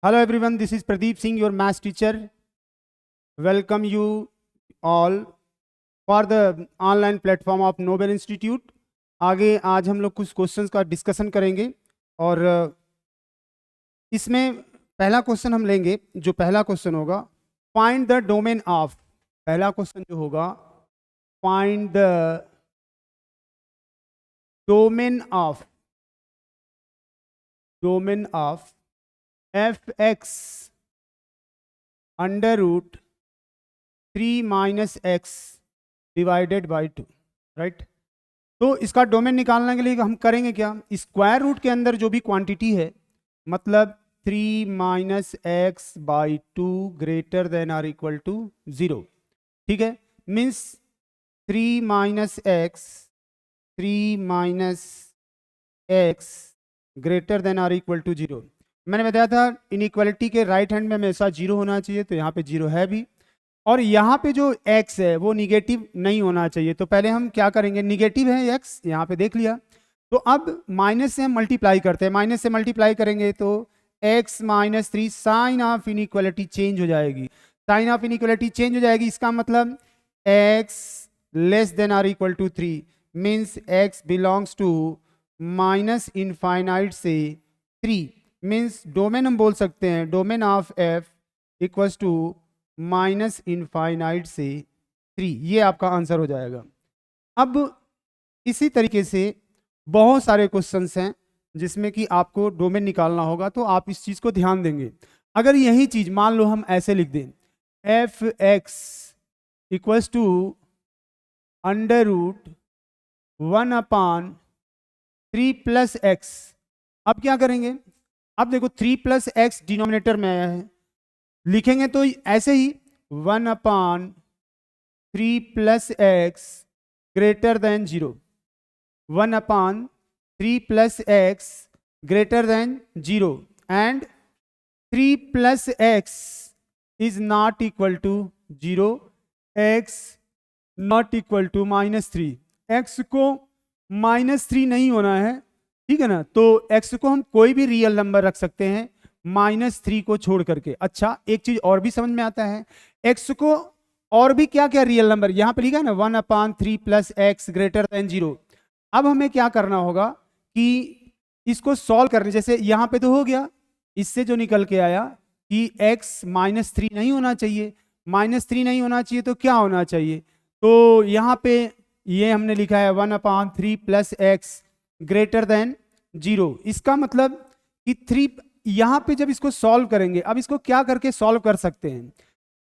Hello everyone, this is Pradeep Singh, your maths teacher. Welcome you all for the online platform of Nobel Institute. आगे आज हम लोग कुछ questions का discussion करेंगे और इसमें पहला क्वेश्चन हम लेंगे। जो पहला क्वेश्चन होगा, फाइंड द डोमेन ऑफ, पहला क्वेश्चन जो होगा, find the domain of f x under root 3 minus x divided by 2, right. तो इसका डोमेन निकालने के लिए हम करेंगे क्या, स्क्वायर रूट के अंदर जो भी क्वांटिटी है, मतलब 3 minus x by 2 greater than or equal to 0, ठीक है। Means 3 minus x greater than or equal to 0। मैंने बताया था इनइक्वालिटी के राइट हैंड में हमेशा 0 होना चाहिए, तो यहाँ पे 0 है भी, और यहाँ पे जो x है वो निगेटिव नहीं होना चाहिए। तो पहले हम क्या करेंगे, निगेटिव है x, यहाँ पे देख लिया, तो अब माइनस से हम मल्टीप्लाई करते हैं। माइनस से मल्टीप्लाई करेंगे तो x minus 3 sign of inequality change हो जाएगी। साइन ऑफ इनइक्वालिटी चेंज हो जाएगी, इसका मतलब x less than or equal to 3 means x belongs to minus infinite से 3। मीन्स डोमेन हम बोल सकते हैं, domain of f equals to minus infinite से 3। ये आपका आंसर हो जाएगा। अब इसी तरीके से बहुत सारे क्वेश्चंस हैं जिसमें कि आपको डोमेन निकालना होगा, तो आप इस चीज को ध्यान देंगे। अगर यही चीज मान लो हम ऐसे लिख दें, f x equals to under root 1/3 plus x. अब क्या करेंगे, अब देखो 3 प्लस एक्स डिनोमिनेटर में आया है, लिखेंगे तो ऐसे ही 1/3 plus x greater than 0, 1/3 plus x greater than 0 and 3 plus x is not equal to 0, x not equal to -3। एक्स को -3 नहीं होना है, ठीक है ना। तो एक्स को हम कोई भी रियल नंबर रख सकते हैं -3 को छोड़ करके। अच्छा, एक चीज और भी समझ में आता है, एक्स को और भी क्या क्या रियल नंबर यहां पे लिखा है ना, 1/3 प्लस एक्स ग्रेटर देन 0। अब हमें क्या करना होगा कि इसको सॉल्व करने, जैसे यहां पे तो हो गया, इससे जो निकल के आया कि x -3 नहीं होना चाहिए, -3 नहीं होना चाहिए तो क्या होना चाहिए, तो यहां पे ये हमने लिखा है 1/3 प्लस एक्स ग्रेटर देन 0। इसका मतलब कि 3, यहां पे जब इसको सॉल्व करेंगे, अब इसको क्या करके सॉल्व कर सकते हैं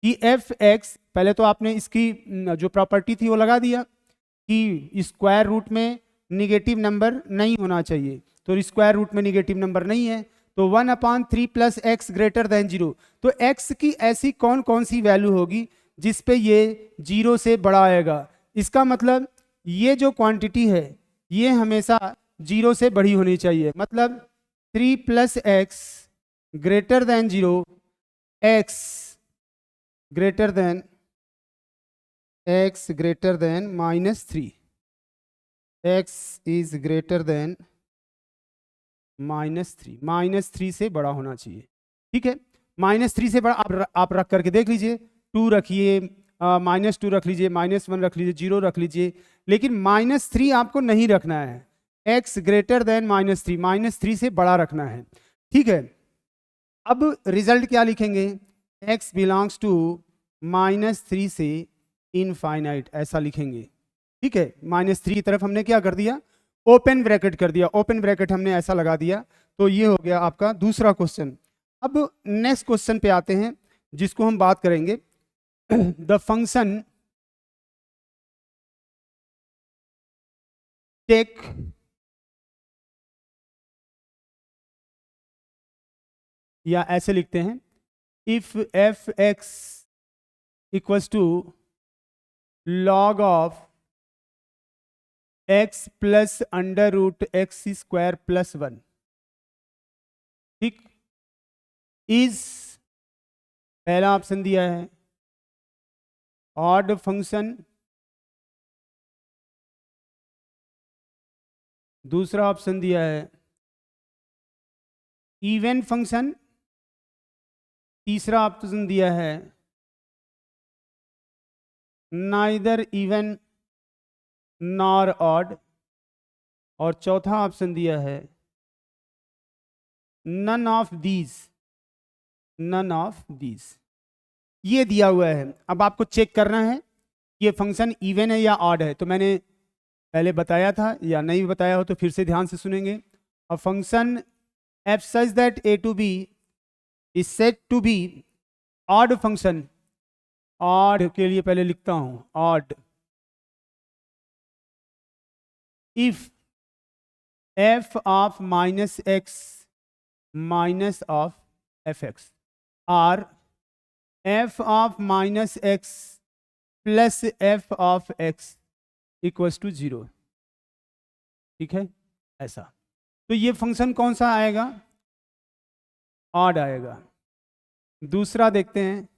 कि एफ एक्स, पहले तो आपने इसकी जो प्रॉपर्टी थी वो लगा दिया कि स्क्वायर रूट में निगेटिव नंबर नहीं होना चाहिए, तो स्क्वायर रूट में निगेटिव नंबर नहीं है, तो 1/3 प्लस एक्स ग्रेटर देन 0। तो x की ऐसी कौन कौन सी वैल्यू होगी जिस पे ये 0 से बड़ा आएगा, इसका मतलब ये जो क्वांटिटी है ये हमेशा 0 से बड़ी होनी चाहिए। मतलब 3 plus x greater than 0, x greater then -3, x is greater than -3 से बड़ा होना चाहिए, ठीक है। -3 से बड़ा आप रख करके देख लीजिए, 2 रखिए, -2 रख लीजिए, -1 रख लीजिए, 0 रख लीजिए, लेकिन -3 आपको नहीं रखना है। x ग्रेटर देन -3 से बड़ा रखना है, ठीक है। अब रिजल्ट क्या लिखेंगे, x बिलोंग्स टू -3 से इनफाइनाइट, ऐसा लिखेंगे, ठीक है। -3 की तरफ हमने क्या कर दिया, ओपन ब्रैकेट कर दिया, ओपन ब्रैकेट हमने ऐसा लगा दिया। तो ये हो गया आपका दूसरा क्वेश्चन। अब नेक्स्ट क्वेश्चन पे आते हैं जिसको हम बात करेंगे, द फंक्शन टेक या ऐसे लिखते हैं, if f x equals to log of x plus under root x square plus 1, ठीक, इज, पहला ऑप्शन दिया है ऑड फंक्शन, दूसरा ऑप्शन दिया है इवन फंक्शन, तीसरा ऑप्शन दिया है नाइदर इवन नॉर ऑड, और चौथा ऑप्शन दिया है none of these, none of these. ये दिया हुआ है। अब आपको चेक करना है ये फंक्शन इवन है या ऑड है। तो मैंने पहले बताया था, या नहीं बताया हो तो फिर से ध्यान से सुनेंगे। A function f such that A to B is said to be odd function. Odd के लिए पहले लिखता हूं, odd if f of minus x minus of f x or f of minus x plus f of x equals to 0। ठीक है, ऐसा। तो ये फंक्शन कौन सा आएगा? ऑड आएगा। दूसरा देखते हैं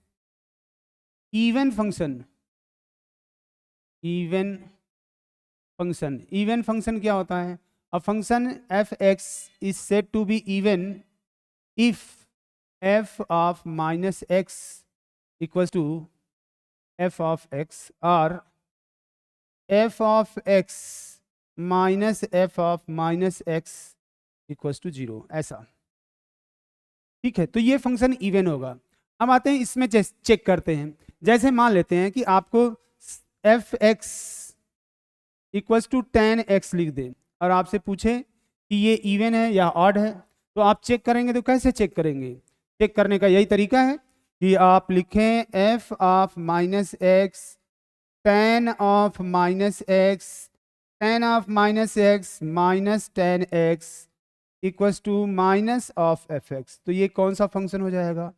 even function. Even function, even function क्या होता है? A function f x is said to be even if f of minus x equals to f of x और f of x minus f of minus x equals to 0, ऐसा। ठीक है, तो ये function even होगा। अब आते हैं इसमें चेक करते हैं। जैसे मान लेते हैं कि आपको F x equals to 10x लिख दें और आपसे पूछे कि ये इवन है या ऑड है, तो आप चेक करेंगे। तो कैसे चेक करेंगे? चेक करने का यही तरीका है कि आप लिखें f of minus x ten of minus x, ten of minus x minus 10x equals to minus of f x. तो ये कौन सा फंक्शन हो जाएगा?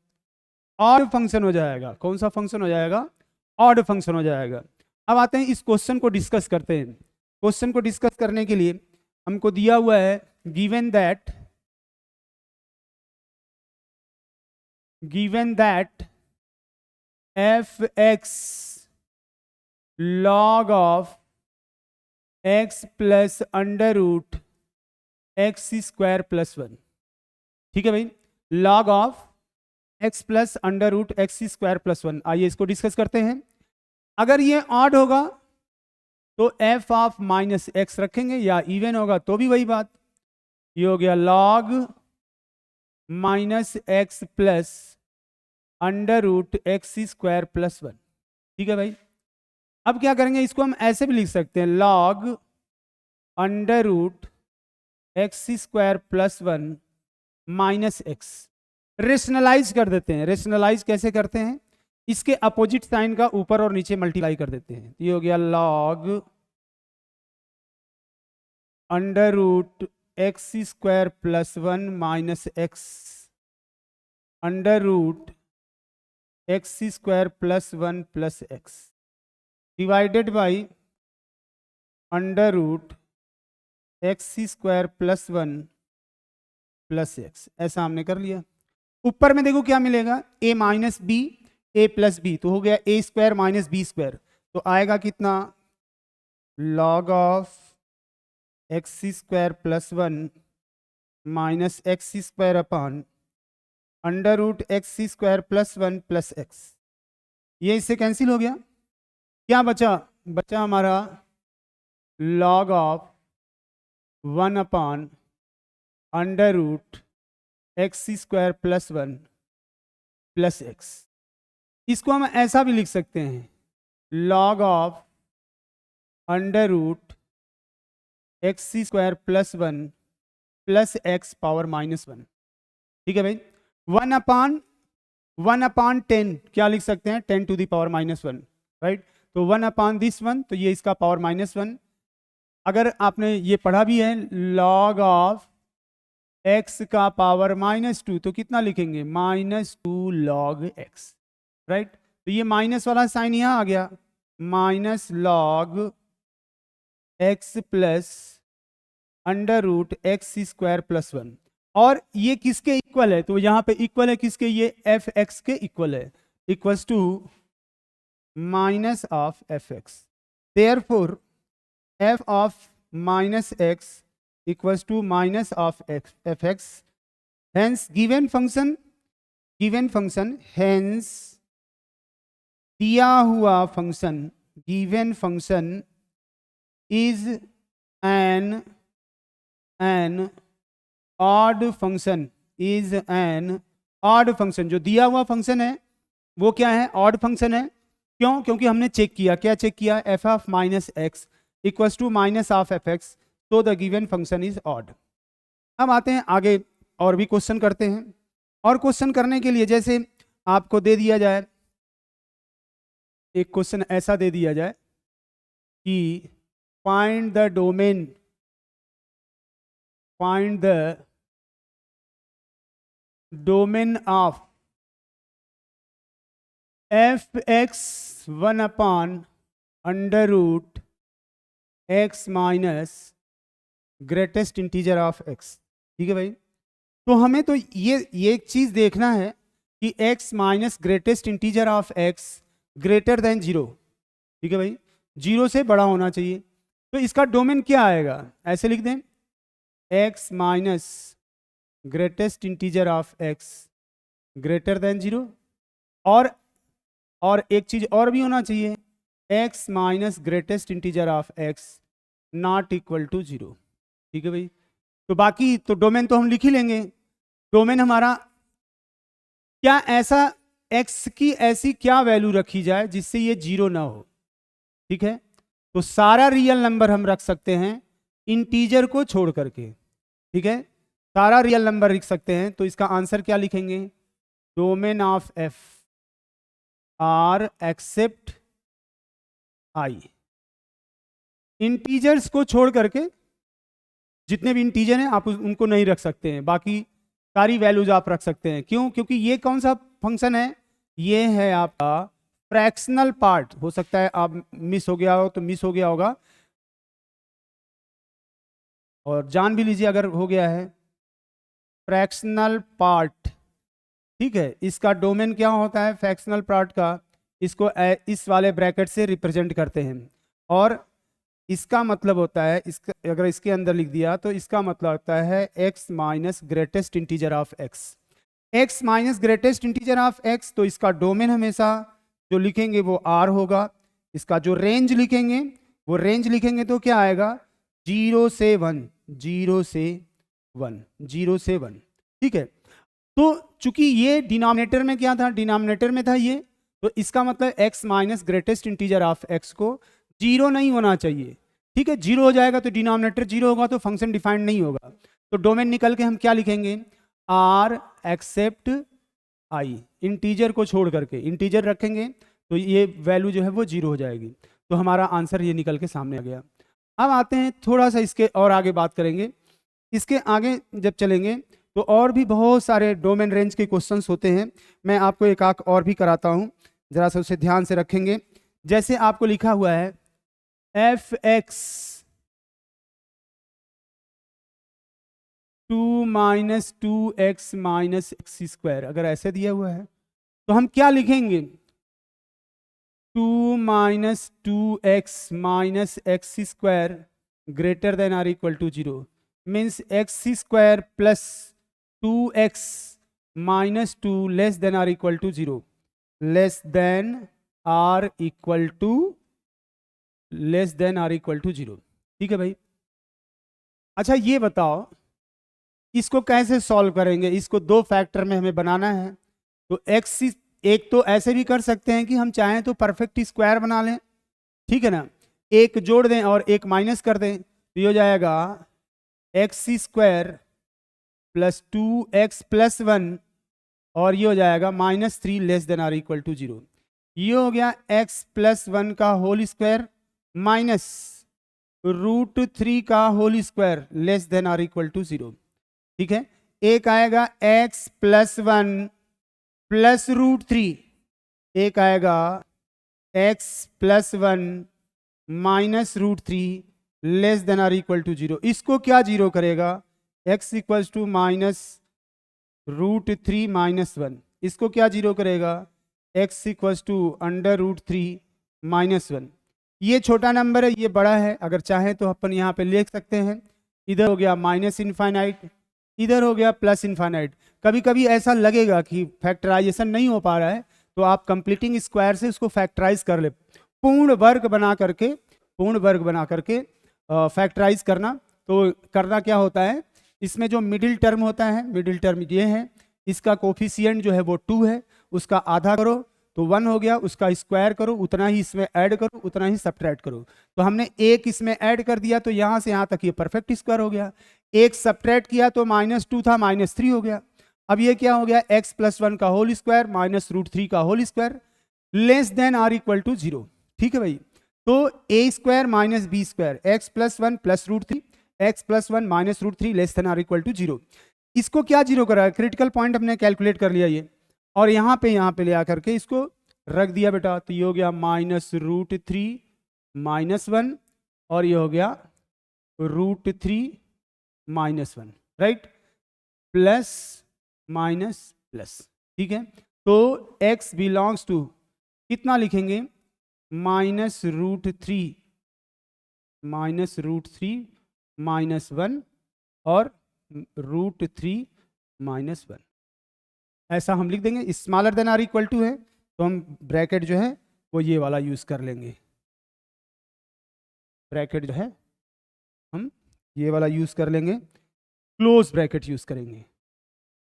ऑड फंक्शन हो जाएगा। कौन सा फंक्शन हो जाएगा? ऑड फंक्शन हो जाएगा। अब आते हैं इस क्वेश्चन को डिस्कस करते हैं। क्वेश्चन को डिस्कस करने के लिए हमको दिया हुआ है given that f x log of x plus under root x square plus 1। ठीक है भाई, log of x plus under root x square plus 1। आइए इसको डिस्कस करते हैं। अगर ये ऑड होगा तो एफ ऑफ माइनस एक्स रखेंगे, या इवन होगा तो भी वही बात। ये हो गया log minus x plus under root x square plus 1। ठीक है भाई, अब क्या करेंगे? इसको हम ऐसे भी लिख सकते हैं log under root x square plus 1 minus x. Rationalise कर देते हैं। रेशनलाइज कैसे करते हैं? इसके अपोजिट साइन का ऊपर और नीचे मल्टीप्लाई कर देते हैं। ये हो गया log under root x square plus 1 minus x under root x square plus 1 plus x divided by under root x square plus 1 plus x. ऐसा हमने कर लिया। ऊपर में देखो क्या मिलेगा? a minus B A plus B, तो हो गया A square minus B square. तो आएगा कितना? Log of x square plus 1 minus x square upon under root x square plus 1 plus x. ये इससे कैंसिल हो गया। क्या बचा? बचा हमारा log of 1 upon under root x square plus 1 plus x. इसको हम ऐसा भी लिख सकते हैं log of under root x square plus 1 plus x power minus 1। ठीक है भाई, 1 अपॉन 10 क्या लिख सकते हैं? 10 to the power minus 1, right. तो 1 अपॉन दिस 1, तो ये इसका पावर माइनस 1। अगर आपने ये पढ़ा भी है लॉग ऑफ एक्स का पावर माइनस 2, तो कितना लिखेंगे? Minus 2 log x, right. तो ये माइनस वाला साइन यहाँ आ गया, minus log x plus under root x square plus 1। और ये किसके इक्वल है? तो यहाँ पे इक्वल है किसके? ये एफ एक्स के इक्वल है, equals to minus of f x. Therefore f of minus x equals to minus of x, fx. Hence given function given function, hence दिया हुआ फंक्शन, given function is an odd function, is an odd function. जो दिया हुआ function है वो क्या है? ऑड फंक्शन है। क्यों? क्योंकि हमने चेक किया, क्या चेक किया? F of minus x equals to minus of f x, तो the given function is odd. अब आते हैं आगे और भी क्वेश्चन करते हैं। और क्वेश्चन करने के लिए जैसे आपको दे दिया जाए, एक क्वेश्चन ऐसा दे दिया जाए कि find the domain, find the domain of f x 1/√x minus greatest integer of x. ठीक है भाई, तो हमें तो ये एक चीज देखना है कि x minus greatest integer of x greater than 0। ठीक है भाई, 0 से बड़ा होना चाहिए। तो इसका डोमेन क्या आएगा? ऐसे लिख दें, x minus greatest integer of x greater than 0। और एक चीज और भी होना चाहिए, x minus greatest integer of x not equal to 0। ठीक है भाई, तो बाकी तो डोमेन तो हम लिख ही लेंगे। डोमेन हमारा क्या, ऐसा x की ऐसी क्या वैल्यू रखी जाए जिससे ये 0 ना हो। ठीक है, तो सारा रियल नंबर हम रख सकते हैं इंटीजर को छोड़ करके। ठीक है, सारा रियल नंबर लिख सकते हैं। तो इसका आंसर क्या लिखेंगे? Domain of f R except i। Integers को छोड़ करके जितने भी इंटीजर हैं आप उनको नहीं रख सकते हैं, बाकी सारी वैल्यूज आप रख सकते हैं। क्यों? क्योंकि ये कौन सा फंक्शन है? ये है आपका फ्रैक्शनल पार्ट। हो सकता है आप मिस हो गया हो तो मिस हो गया होगा, और जान भी लीजिए अगर हो गया है, फ्रैक्शनल पार्ट। ठीक है, इसका डोमेन क्या होता है फ्रैक्शनल पार्ट का? इसको इस वाले ब्रैकेट से रिप्रेजेंट करते हैं, और इसका मतलब होता है, इसका अगर इसके अंदर लिख दिया तो इसका मतलब होता है x minus greatest integer of x। x minus greatest integer of x, तो इसका डोमेन हमेशा जो लिखेंगे वो r होगा। इसका जो रेंज लिखेंगे वो रेंज लिखेंगे तो क्या आएगा? 0 से 1, 0 से 1, 0 से 1। ठीक है, तो चूंकि ये डिनोमिनेटर में क्या था? डिनोमिनेटर में था ये, तो इसका मतलब x minus greatest integer of x को 0 नहीं होना चाहिए। ठीक है, 0 हो जाएगा तो डिनोमिनेटर 0 होगा तो फंक्शन डिफाइंड नहीं होगा। तो डोमेन निकल के हम क्या लिखेंगे? r एक्सेप्ट i, इंटीजर को छोड़ करके इंटीजर रखेंगे तो ये वैल्यू जो है वो 0 हो जाएगी। तो हमारा आंसर ये निकल के सामने आ गया। अब आते हैं थोड़ा सा इसके और आगे बात करेंगे। इसके आगे जब चलेंगे तो और भी बहुत सारे डोमेन रेंज के क्वेश्चंस होते हैं। मैं आपको एक आंख और भी कराता हूँ, जरा सा उसे ध्यान से रखेंगे। जैसे आपको लिखा हुआ है F x 2 minus 2x minus x square, अगर ऐसे दिया हुआ है तो हम क्या लिखेंगे? 2 minus 2x minus x square greater than or equal to 0 means x square plus 2x minus 2 less than or equal to 0, less than or equal to, less than or equal to 0। ठीक है भाई, अच्छा ये बताओ इसको कैसे solve करेंगे? इसको दो फैक्टर में हमें बनाना है। तो x एक तो ऐसे भी कर सकते हैं कि हम चाहें तो परफेक्ट स्क्वायर बना लें। ठीक है ना, एक जोड़ दें और एक माइनस कर दें, तो ये हो जाएगा x square plus 2x plus 1, और ये हो जाएगा -3 less than or equal to 0। ये हो गया x प्लस 1 का होल स्क्वायर माइनस √3 का whole square less than or equal to 0। ठीक है, एक आएगा x प्लस 1 प्लस √3, एक आएगा x plus 1 minus √3 less than or equal to 0। इसको क्या 0 करेगा? x equals to minus √3 minus 1, इसको क्या 0 करेगा? x equals to √3 minus 1। ये छोटा नंबर है, ये बड़ा है, अगर चाहें तो अपन यहाँ पे लिख सकते हैं। इधर हो गया माइनस इनफाइनाइट, इधर हो गया प्लस इन्फाइनाइट। कभी कभी ऐसा लगेगा कि फैक्टराइजेशन नहीं हो पा रहा है, तो आप कंप्लीटिंग स्क्वायर से उसको फैक्टराइज कर ले, पूर्ण वर्ग बना करके फैक्टराइज करना। तो करना क्या होता है, इसमें जो मिडिल टर्म होता है, मिडिल टर्म ये है, इसका कोफिशिएंट जो है वो 2 है, उसका आधा करो तो 1 हो गया, उसका स्क्वायर करो, उतना ही इसमें ऐड करो, उतना ही सब्ट्रैक्ट करो। तो हमने एक इसमें ऐड कर दिया तो यहाँ से यहाँ तक ये परफेक्ट स्क्वायर हो गया। एक सब्ट्रैक्ट किया तो -2 था, -3 हो गया। अब ये क्या हो गया, x + 1 का होल स्क्वायर -√3 का whole square less than or equal to 0। ठीक है भाई, तो a square minus B square x + 1 + √3 x + 1 -√3 less than or equal to 0। इसको क्या जीरो करा है, क्रिटिकल पॉइंट हमने कैलकुलेट कर लिया ये, और यहाँ पे ले आकर के इसको रख दिया बेटा। तो ये हो गया -√3 -1 और ये हो गया √3 -1, राइट, प्लस माइनस प्लस। ठीक है, तो x बिलोंग्स टू कितना लिखेंगे, -√3 -1 और √3 -1, ऐसा हम लिख देंगे। Smaller than or equal to है तो हम ब्रैकेट जो है वो ये वाला यूज कर लेंगे, ब्रैकेट जो है हम ये वाला यूज कर लेंगे, क्लोज ब्रैकेट यूज करेंगे,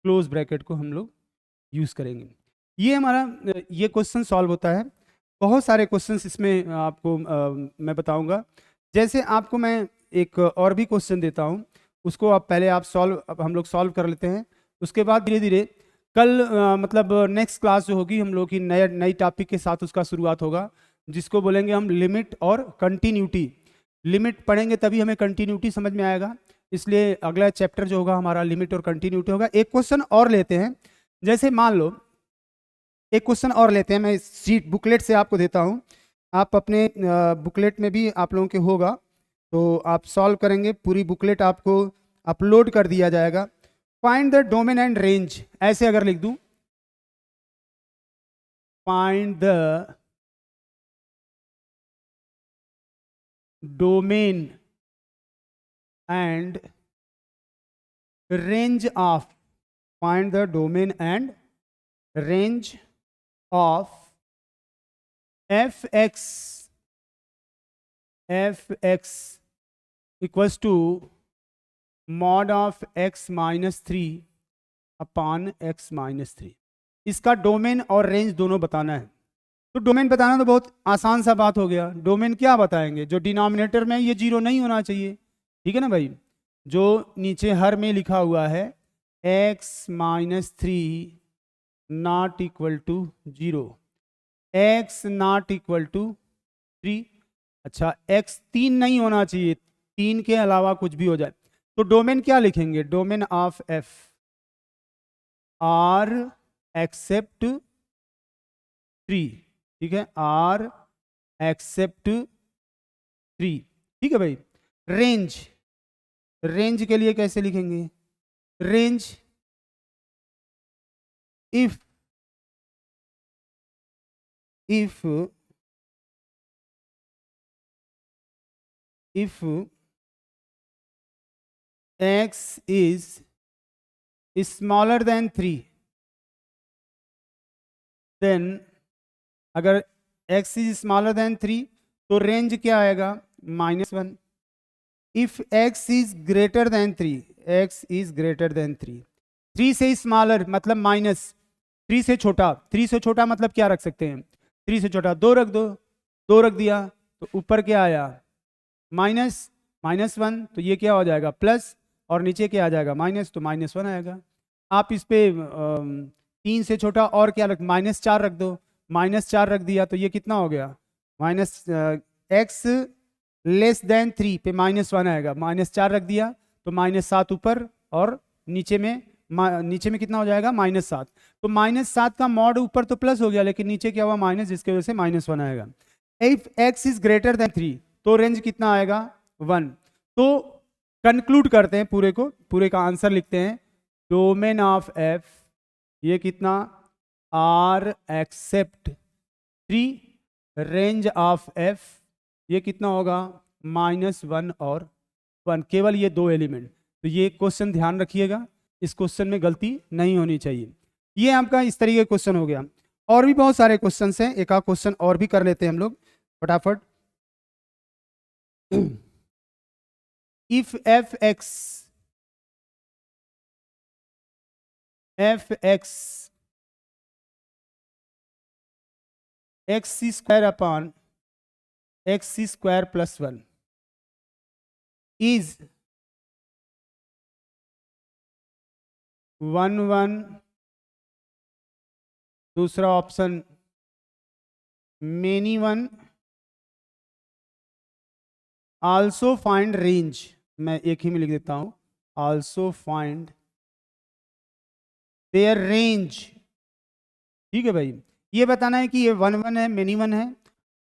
क्लोज ब्रैकेट को हम लोग यूज करेंगे। ये हमारा ये क्वेश्चन सॉल्व होता है। बहुत सारे क्वेश्चंस इसमें आपको मैं बताऊंगा। जैसे आपको मैं एक और भी क्वेश्चन देता हूं, उसको आप पहले आप हम लोग सॉल्व कर लेते हैं, उसके बाद धीरे धीरे कल मतलब नेक्स्ट क्लास जो होगी हम लोग की नई टॉपिक के साथ उसका शुरुआत होगा, जिसको बोलेंगे हम लिमिट और कंटिन्यूटी। लिमिट पढ़ेंगे तभी हमें कंटिन्यूटी समझ में आएगा, इसलिए अगला चैप्टर जो होगा हमारा लिमिट और कंटिन्यूटी होगा। एक क्वेश्चन और लेते हैं, जैसे मान लो एक क्वेश्चन और लेते हैं, मैं सीट बुकलेट से आपको देता हूं, आप अपने बुकलेट में भी आप लोगों के होगा तो आप सॉल्व करेंगे, पूरी बुकलेट आपको अपलोड कर दिया जाएगा। Find the domain and range, ऐसे अगर लिख दूं, find the domain and range of, find the domain and range of f(x) equals to mod of x - 3 upon x - 3। इसका डोमेन और रेंज दोनों बताना है। तो डोमेन बताना तो बहुत आसान सा बात हो गया। डोमेन क्या बताएंगे, जो डिनोमिनेटर में ये 0 नहीं होना चाहिए, ठीक है ना भाई, जो नीचे हर में लिखा हुआ है x - 3 not equal to 0, x not equal to 3। अच्छा, x 3 नहीं होना चाहिए, 3 के अलावा कुछ भी हो जाए। तो डोमेन क्या लिखेंगे, domain of f R except 3, ठीक है, आर एक्सेप्ट 3, ठीक है भाई। रेंज, रेंज के लिए कैसे लिखेंगे, range if x is smaller than 3, then अगर x is smaller than 3 तो रेंज क्या आएगा, -1। If x is greater than 3, x is greater than 3, 3 से स्मॉलर मतलब माइनस, 3 से छोटा, 3 से छोटा मतलब क्या रख सकते हैं, 3 से छोटा 2 रख दो, 2 रख दिया तो ऊपर क्या आया, -1, तो ये क्या हो जाएगा प्लस, और नीचे क्या आ जाएगा माइनस, तो -1 आएगा। आप इस पे 3 से छोटा और क्या रख, -4 रख दो, -4 रख दिया तो ये कितना हो गया, x लेस देन 3 पे -1 आएगा, -4 रख दिया तो -7 ऊपर, और नीचे में कितना हो जाएगा, -7। तो -7 का मॉड ऊपर तो प्लस हो गया, लेकिन नीचे क्या हुआ माइनस, जिसकी वजह से -1 आएगा। If x is greater than 3 तो रेंज कितना आएगा, 1। तो कंक्लूड करते हैं पूरे को, पूरे का आंसर लिखते हैं, डोमेन ऑफ f ये कितना, r except 3, range of f ये कितना होगा, -1 और 1, केवल ये 2 एलिमेंट। तो ये क्वेश्चन ध्यान रखिएगा, इस क्वेश्चन में गलती नहीं होनी चाहिए। ये आपका इस तरीके का क्वेश्चन हो गया। और भी बहुत सारे क्वेश्चंस हैं, एक आध क्वेश्चन और भी कर लेते हैं हम लोग फटाफट। If f x x C square upon x C square plus 1 is 1 1, दूसरा option many 1, also find range, मैं एक ही में लिख देता हूं, आल्सो फाइंड देयर रेंज। ठीक है भाई, ये बताना है कि ये 1 1 है, मेनी 1 है,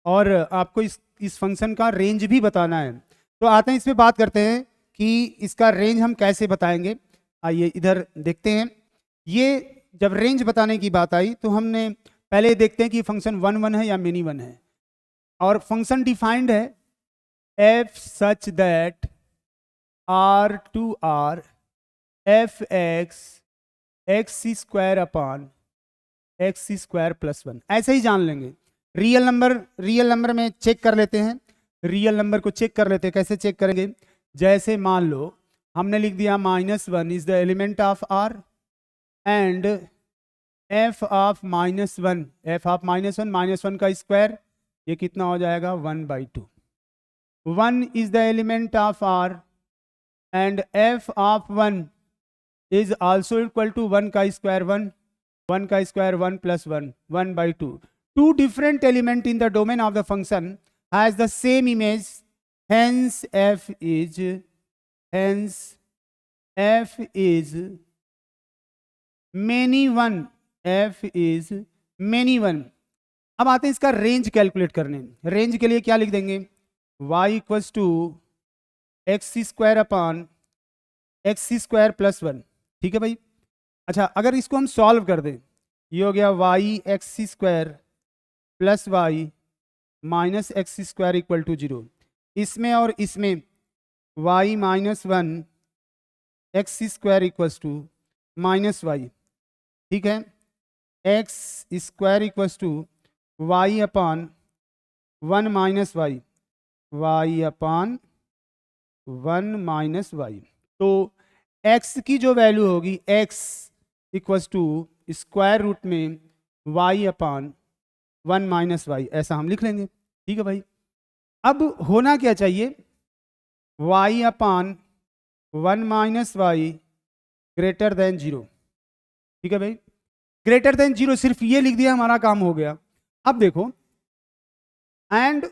और आपको इस फंक्शन का रेंज भी बताना है। तो आते हैं इस पे बात करते हैं कि इसका रेंज हम कैसे बताएंगे। आइए इधर देखते हैं। ये जब रेंज बताने की बात आई तो हमने पहले देखते हैं कि फंक्शन 1 1 है या मेनी 1 है, और फंक्शन डिफाइंड है f such that r to r f x c square upon x C square plus 1, ऐसे ही जान लेंगे। रियल नंबर में चेक कर लेते हैं, रियल नंबर को चेक कर लेते हैं। कैसे चेक करेंगे? जैसे मान लो हमने लिख दिया -1 is the element of r and f of -1, f of -1 का स्क्वायर, ये कितना हो जाएगा 1/2। 1 is the element of r and f of 1 is also equal to 1 का स्क्वायर 1 का square 1 plus 1, 1/2। Two different element in the domain of the function has the same image, hence f is many 1, f is many 1। अब आते हैं इसका range calculate करने। Range के लिए क्या लिख देंगे? y equals to x C square upon x C square plus 1। ठीक है भाई। अच्छा, अगर इसको हम सॉल्व कर दें, ये हो गया y x C square plus y minus x C square equal to 0। इसमें और इसमें y -1 x C square equals to -y। ठीक है, x square equals to y upon 1 minus y, y upon 1 minus y. तो x की जो value होगी x equals to square root में y अपॉन 1 माइनस वाई, ऐसा हम लिख लेंगे। ठीक है भाई। अब होना क्या चाहिए? y upon 1 minus y greater than 0। ठीक है भाई, ग्रेटर देन 0, सिर्फ ये लिख दिया, हमारा काम हो गया। अब देखो, and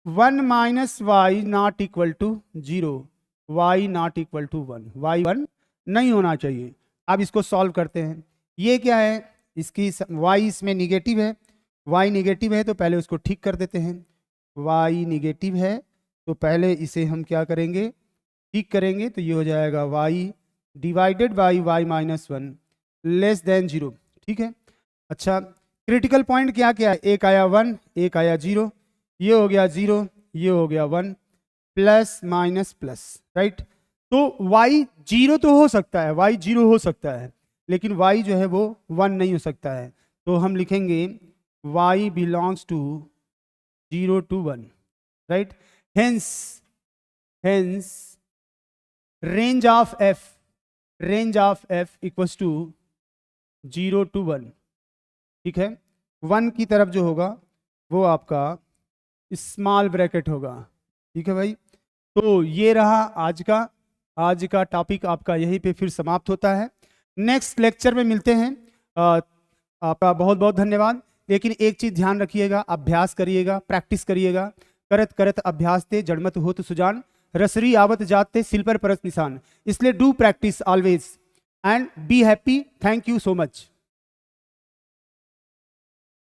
1 minus y not equal to 0, y not equal to 1, y 1 नहीं होना चाहिए। अब इसको सॉल्व करते हैं। ये क्या है? इसकी y इसमें निगेटिव है, y निगेटिव है तो पहले उसको ठीक कर देते हैं। y निगेटिव है तो पहले इसे हम क्या करेंगे? ठीक करेंगे। तो ये हो जाएगा y divided by y minus 1 less than 0। ठीक है। अच्छा, क्रिटिकल पॉइंट क्या क्या है? एक आया 1, एक आया 0, ये हो गया 0, ये हो गया 1, प्लस माइनस प्लस, राइट। तो y 0 तो हो सकता है, y 0 हो सकता है, लेकिन y जो है वो 1 नहीं हो सकता है। तो हम लिखेंगे y belongs to 0 to 1, right. Hence range of f equals to 0 to 1। ठीक है, 1 की तरफ जो होगा वो आपका स्मॉल ब्रैकेट होगा। ठीक है भाई। तो ये रहा आज का टॉपिक, आपका यहीं पे फिर समाप्त होता है। नेक्स्ट लेक्चर में मिलते हैं। आपका बहुत बहुत धन्यवाद। लेकिन एक चीज ध्यान रखिएगा, अभ्यास करिएगा, प्रैक्टिस करिएगा। करत करत अभ्यास ते जड़मत होत सुजान, रसरी आवत जाते सिल पर परत निशान। इसलिए do practice always and be happy. Thank you so much.